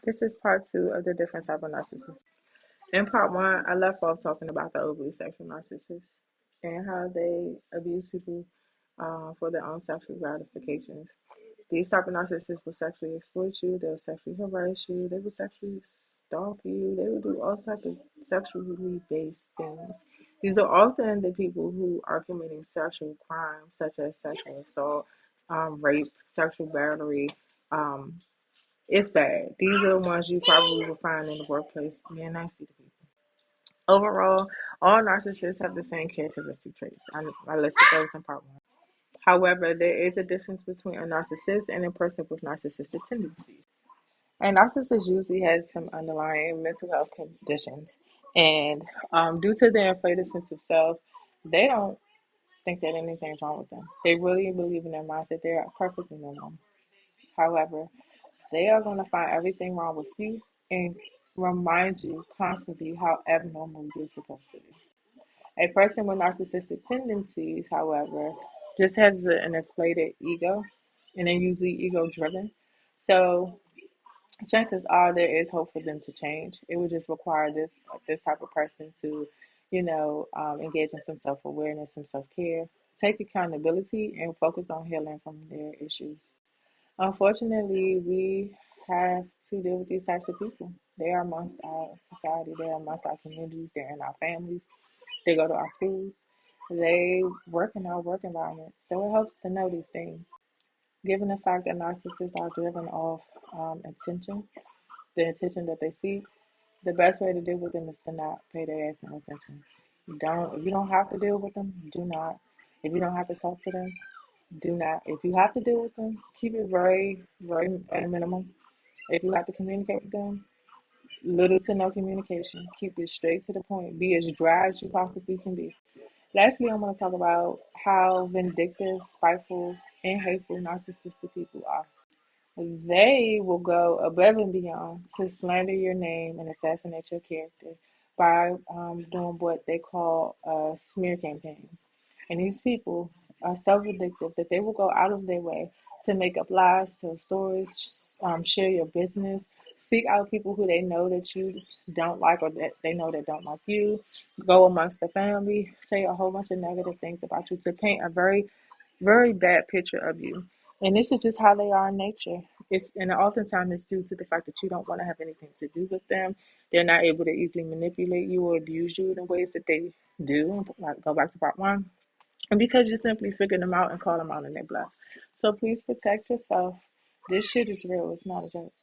This is part two of the different type of narcissists. In part one, I left off talking about the overly sexual narcissists and how they abuse people for their own sexual gratifications. These type of narcissists will sexually exploit you, they'll sexually harass you, they will sexually stalk you, they will do all types of sexually based things. These are often the people who are committing sexual crimes such as sexual assault, rape, sexual battery, um, it's bad. These are the ones you probably will find in the workplace being nasty to people. Overall, all narcissists have the same characteristic traits. I listed those in part one. However, there is a difference between a narcissist and a person with narcissistic tendencies. A narcissist usually has some underlying mental health conditions, and due to their inflated sense of self, they don't think that anything's wrong with them. They really believe in their minds that they're perfectly normal. However, they are going to find everything wrong with you and remind you constantly how abnormal you're supposed to be. A person with narcissistic tendencies, however, just has an inflated ego and they're usually ego driven. So chances are there is hope for them to change. It would just require this type of person to, engage in some self awareness, some self care, take accountability, and focus on healing from their issues. Unfortunately, we have to deal with these types of people. They are amongst our society, they are amongst our communities, they're in our families, they go to our schools, they work in our work environment. So it helps to know these things. Given the fact that narcissists are driven off attention, the attention that they seek, the best way to deal with them is to not pay their ass no attention. If you don't have to deal with them, do not. If you don't have to talk to them, do not. If you have to deal with them, keep it very, very at a minimum. If you have to communicate with them, little to no communication. Keep it straight to the point. Be as dry as you possibly can be. Lastly, I'm going to talk about how vindictive, spiteful, and hateful narcissistic people are. They will go above and beyond to slander your name and assassinate your character by doing what they call a smear campaign. And these people are so addictive that they will go out of their way to make up lies, tell stories, share your business, seek out people who they know that you don't like or that they know that don't like you, go amongst the family, say a whole bunch of negative things about you to paint a very, very bad picture of you. And this is just how they are in nature. And oftentimes it's due to the fact that you don't want to have anything to do with them. They're not able to easily manipulate you or abuse you in the ways that they do. Like go back to part one. And because you simply figure them out and call them out in their bluff. So please protect yourself. This shit is real. It's not a joke.